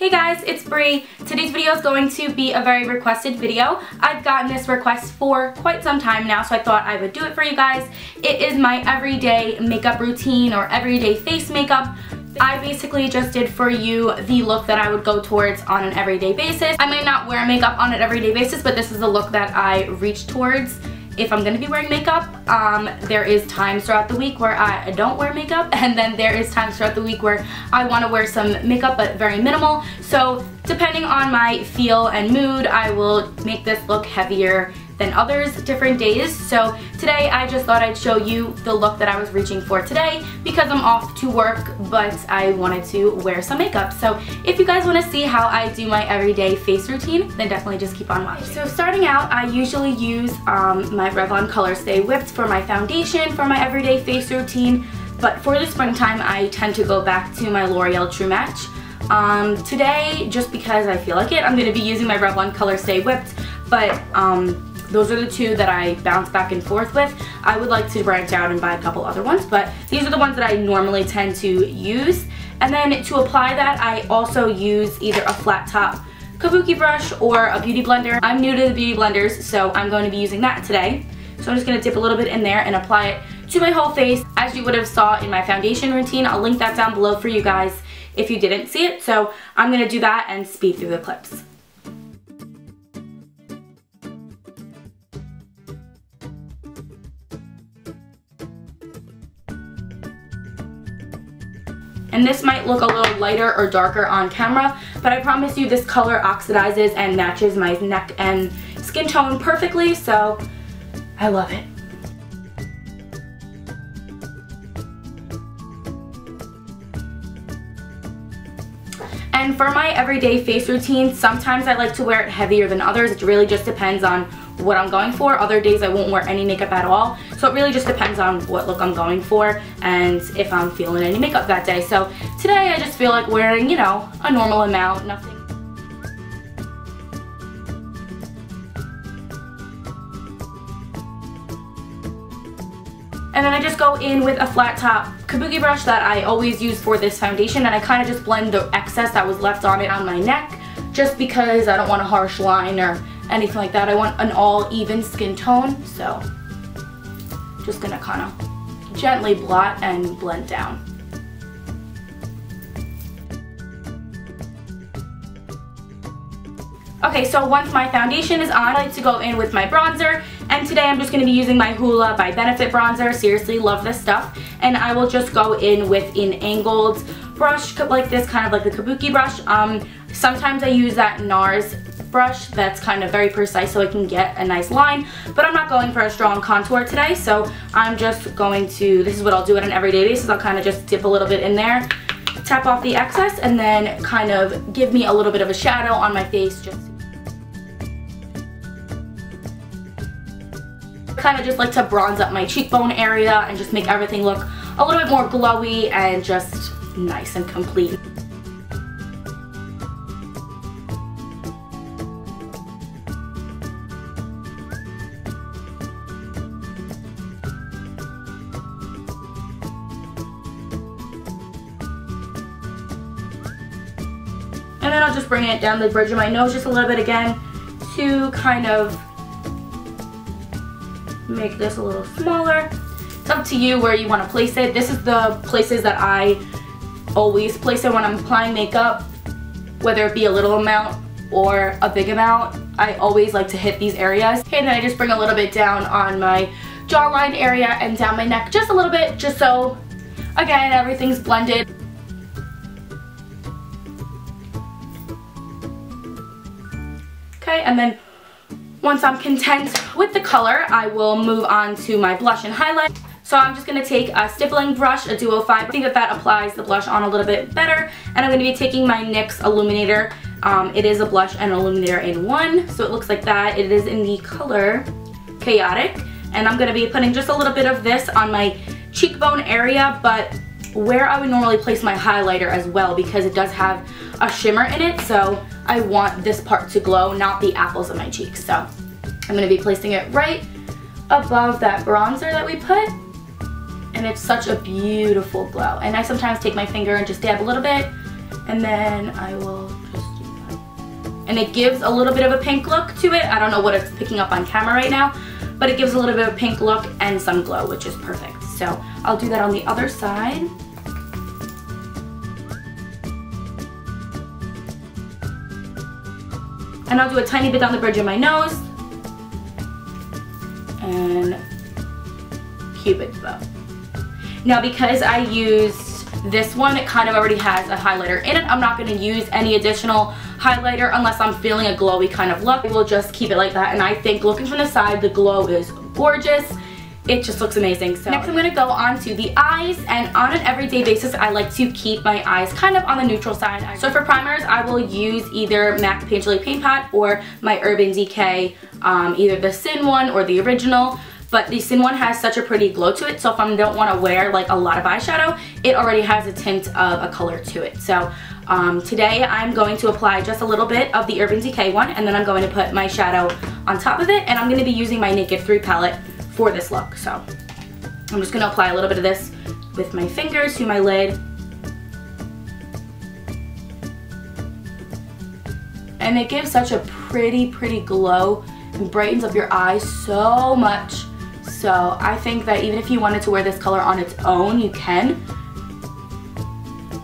Hey guys, it's Bree. Today's video is going to be a very requested video. I've gotten this request for quite some time now, so I thought I would do it for you guys. It is my everyday makeup routine or everyday face makeup. I basically just did for you the look that I would go towards on an everyday basis. I might not wear makeup on an everyday basis, but this is the look that I reach towards if I'm going to be wearing makeup. There is times throughout the week where I don't wear makeup, and then there is times throughout the week where I want to wear some makeup but very minimal. So depending on my feel and mood, I will make this look heavier than others different days. So today I just thought I'd show you the look that I was reaching for today because I'm off to work, but I wanted to wear some makeup. So if you guys want to see how I do my everyday face routine, then definitely just keep on watching. So starting out, I usually use my Revlon Color Stay Whipped for my foundation for my everyday face routine, but for the springtime I tend to go back to my L'Oreal True Match. Today, just because I feel like it, I'm going to be using my Revlon Color Stay Whipped, but those are the two that I bounce back and forth with. I would like to branch out and buy a couple other ones, but these are the ones that I normally tend to use. And then to apply that, I also use either a flat top kabuki brush or a beauty blender. I'm new to the beauty blenders, so I'm going to be using that today. So I'm just going to dip a little bit in there and apply it to my whole face. As you would have saw in my foundation routine, I'll link that down below for you guys if you didn't see it. So I'm going to do that and speed through the clips. And this might look a little lighter or darker on camera, but I promise you this color oxidizes and matches my neck and skin tone perfectly, so I love it. And for my everyday face routine, sometimes I like to wear it heavier than others. It really just depends on what I'm going for. Other days I won't wear any makeup at all. So it really just depends on what look I'm going for and if I'm feeling any makeup that day. So today I just feel like wearing, you know, a normal amount, nothing. And then I just go in with a flat top kabuki brush that I always use for this foundation, and I kind of just blend the excess that was left on it on my neck, just because I don't want a harsh line or anything like that. I want an all even skin tone, so just gonna kind of gently blot and blend down. Okay, so once my foundation is on, I like to go in with my bronzer, and today I'm just going to be using my Hoola by Benefit bronzer. Seriously, love this stuff. And I will just go in with an angled brush like this, kind of like the kabuki brush. Sometimes I use that NARS brush that's kind of very precise so I can get a nice line, but I'm not going for a strong contour today, so I'm just going to, this is what I'll do on an everyday basis. I'll kind of just dip a little bit in there, tap off the excess, and then kind of give me a little bit of a shadow on my face. Kind of just like to bronze up my cheekbone area and just make everything look a little bit more glowy and just nice and complete. And then I'll just bring it down the bridge of my nose just a little bit again to kind of make this a little smaller. It's up to you where you want to place it. This is the places that I always place it when I'm applying makeup, whether it be a little amount or a big amount. I always like to hit these areas. Okay, and then I just bring a little bit down on my jawline area and down my neck just a little bit, just so, again, everything's blended. Okay, and then once I'm content with the color, I will move on to my blush and highlight. So I'm just going to take a stippling brush, a Duo 5. I think that applies the blush on a little bit better. And I'm going to be taking my NYX Illuminator. It is a blush and illuminator in one, so it looks like that. It is in the color Chaotic. And I'm going to be putting just a little bit of this on my cheekbone area, but where I would normally place my highlighter as well, because it does have a shimmer in it, so I want this part to glow, not the apples of my cheeks. So I'm going to be placing it right above that bronzer that we put, and it's such a beautiful glow. And I sometimes take my finger and just dab a little bit, and then I will just and it gives a little bit of a pink look to it. I don't know what it's picking up on camera right now, but it gives a little bit of a pink look and some glow, which is perfect. So I'll do that on the other side. And I'll do a tiny bit down the bridge of my nose. And Cupid's bow. Now because I used this one, it kind of already has a highlighter in it. I'm not going to use any additional highlighter unless I'm feeling a glowy kind of look. We'll just keep it like that, and I think looking from the side, the glow is gorgeous. It just looks amazing. So next I'm going to go on to the eyes, and on an everyday basis I like to keep my eyes kind of on the neutral side. So for primers I will use either MAC Painterly Paint Pot or my Urban Decay, either the Sin one or the original. But the Sin one has such a pretty glow to it, so if I don't want to wear like a lot of eyeshadow, it already has a tint of a color to it. So today I'm going to apply just a little bit of the Urban Decay one, and then I'm going to put my shadow on top of it, and I'm going to be using my Naked 3 palette for this look. So I'm just going to apply a little bit of this with my fingers to my lid. And it gives such a pretty glow and brightens up your eyes so much. So I think that even if you wanted to wear this color on its own, you can.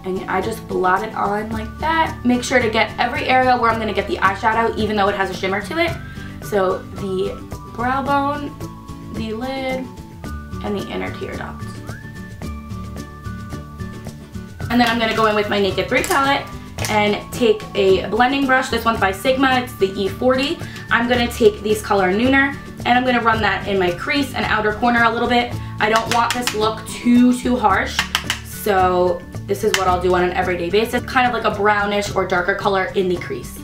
And I just blot it on like that. Make sure to get every area where I'm going to get the eyeshadow, even though it has a shimmer to it. So the brow bone, the lid, and the inner tear duct. And then I'm going to go in with my Naked 3 palette and take a blending brush. This one's by Sigma, it's the E40. I'm going to take this color Nooner, and I'm going to run that in my crease and outer corner a little bit. I don't want this look too harsh, so this is what I'll do on an everyday basis. Kind of like a brownish or darker color in the crease.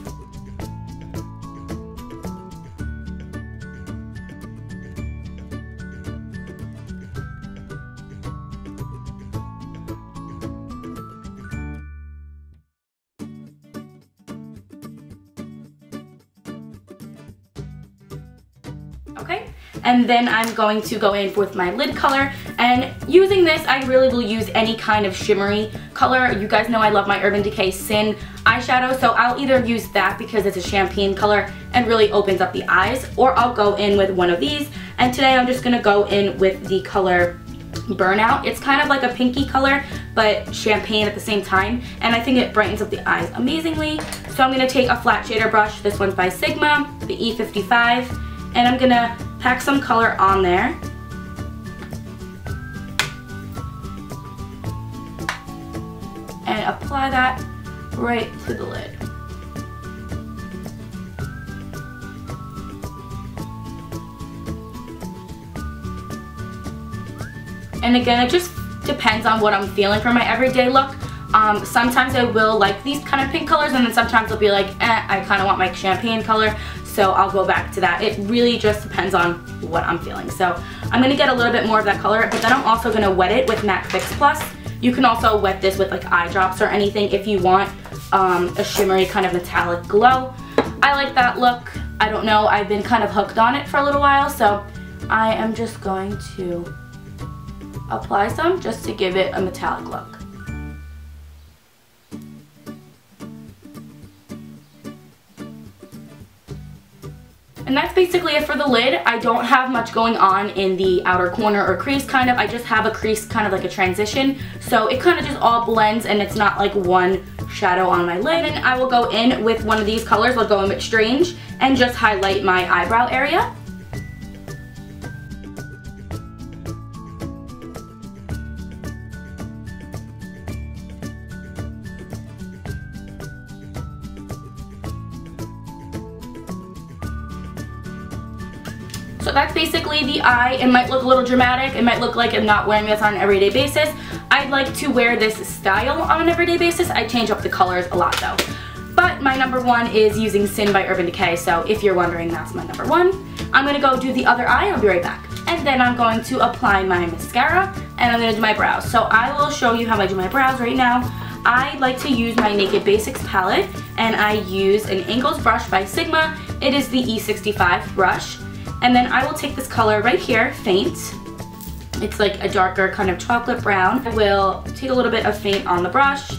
Okay, and then I'm going to go in with my lid color, and using this I really will use any kind of shimmery color. You guys know I love my Urban Decay Sin eyeshadow, so I'll either use that because it's a champagne color and really opens up the eyes, or I'll go in with one of these. And today I'm just going to go in with the color Burnout. It's kind of like a pinky color but champagne at the same time, and I think it brightens up the eyes amazingly. So I'm going to take a flat shader brush. This one's by Sigma, the E55. And I'm gonna pack some color on there. And apply that right to the lid. And again, it just depends on what I'm feeling for my everyday look. Sometimes I will like these kind of pink colors, and then sometimes I'll be like, I kind of want my champagne color. So I'll go back to that. It really just depends on what I'm feeling. So I'm going to get a little bit more of that color, but then I'm also going to wet it with MAC Fix Plus. You can also wet this with like eye drops or anything if you want a shimmery kind of metallic glow. I like that look. I don't know, I've been kind of hooked on it for a little while, so I am just going to apply some just to give it a metallic look. And that's basically it for the lid. I don't have much going on in the outer corner or crease kind of. I just have a crease kind of like a transition. So it kind of just all blends and it's not like one shadow on my lid. And I will go in with one of these colors. I'll go in with Strange and just highlight my eyebrow area. So that's basically the eye. It might look a little dramatic. It might look like I'm not wearing this on an everyday basis. I'd like to wear this style on an everyday basis. I change up the colors a lot though. But my number one is using Sin by Urban Decay, so if you're wondering, that's my number one. I'm going to go do the other eye. I'll be right back. And then I'm going to apply my mascara, and I'm going to do my brows. So I will show you how I do my brows right now. I like to use my Naked Basics palette, and I use an Angles brush by Sigma. It is the E65 brush. And then I will take this color right here, Faint. It's like a darker kind of chocolate brown. I will take a little bit of Faint on the brush,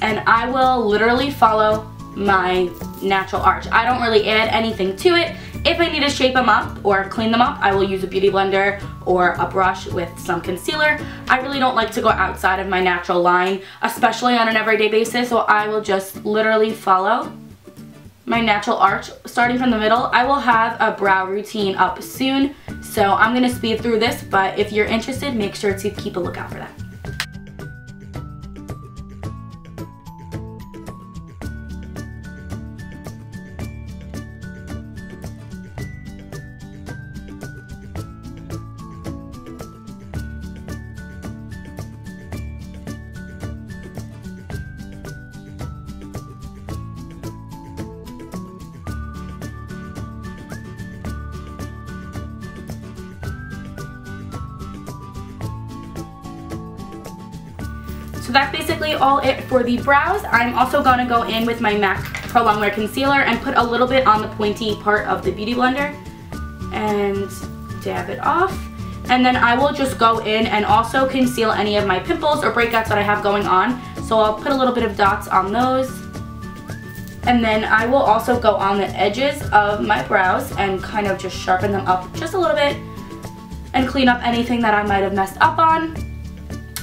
and I will literally follow my natural arch. I don't really add anything to it. If I need to shape them up or clean them up, I will use a beauty blender or a brush with some concealer. I really don't like to go outside of my natural line, especially on an everyday basis, so I will just literally follow my natural arch starting from the middle. I will have a brow routine up soon, so I'm going to speed through this, but if you're interested, make sure to keep a lookout for that. So that's basically all it for the brows. I'm also going to go in with my MAC Pro Longwear Concealer and put a little bit on the pointy part of the Beauty Blender and dab it off. And then I will just go in and also conceal any of my pimples or breakouts that I have going on. So I'll put a little bit of dots on those. And then I will also go on the edges of my brows and kind of just sharpen them up just a little bit and clean up anything that I might have messed up on.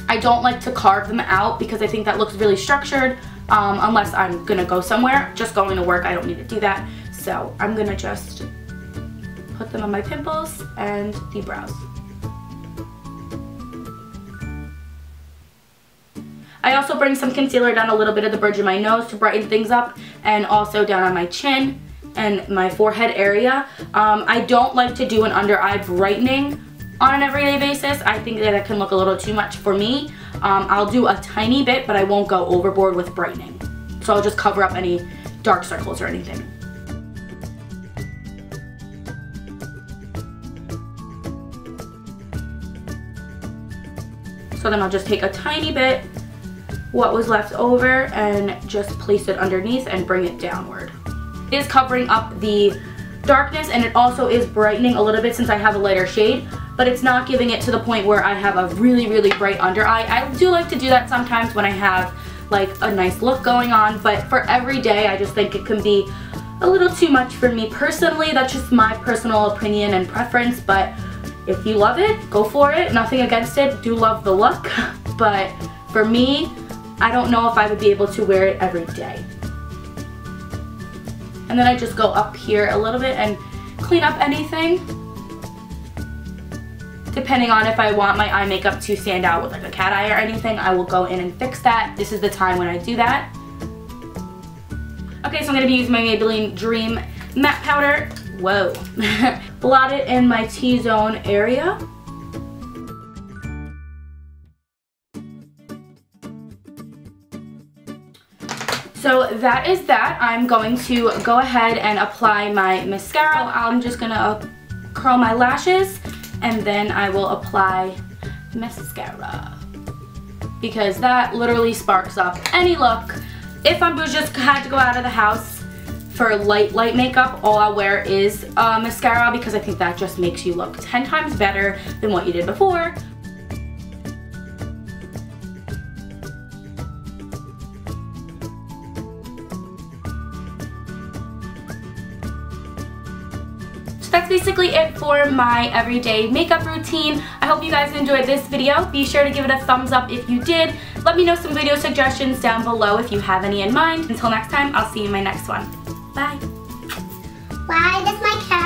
I don't like to carve them out because I think that looks really structured unless I'm gonna go somewhere. Just going to work, I don't need to do that. So I'm gonna just put them on my pimples and the brows. I also bring some concealer down a little bit of the bridge of my nose to brighten things up, and also down on my chin and my forehead area. I don't like to do an under eye brightening on an everyday basis. I think that it can look a little too much for me. I'll do a tiny bit, but I won't go overboard with brightening. So I'll just cover up any dark circles or anything. So then I'll just take a tiny bit, what was left over, and just place it underneath and bring it downward. It is covering up the darkness, and it also is brightening a little bit since I have a lighter shade, but it's not giving it to the point where I have a really, really bright under eye. I do like to do that sometimes when I have like a nice look going on, but for every day I just think it can be a little too much for me personally. That's just my personal opinion and preference, but if you love it, go for it. Nothing against it. Do love the look, but for me, I don't know if I would be able to wear it every day. And then I just go up here a little bit and clean up anything. Depending on if I want my eye makeup to stand out with like a cat eye or anything, I will go in and fix that. This is the time when I do that. Okay, so I'm going to be using my Maybelline Dream Matte Powder. Whoa. Blot it in my T-zone area. So that is that. I'm going to go ahead and apply my mascara. I'm just going to curl my lashes, and then I will apply mascara because that literally sparks up any look. If I'm just had to go out of the house for light makeup, all I'll wear is mascara because I think that just makes you look 10 times better than what you did before. That's basically it for my everyday makeup routine. I hope you guys enjoyed this video. Be sure to give it a thumbs up if you did. Let me know some video suggestions down below if you have any in mind. Until next time, I'll see you in my next one. Bye. Bye, that's my cat.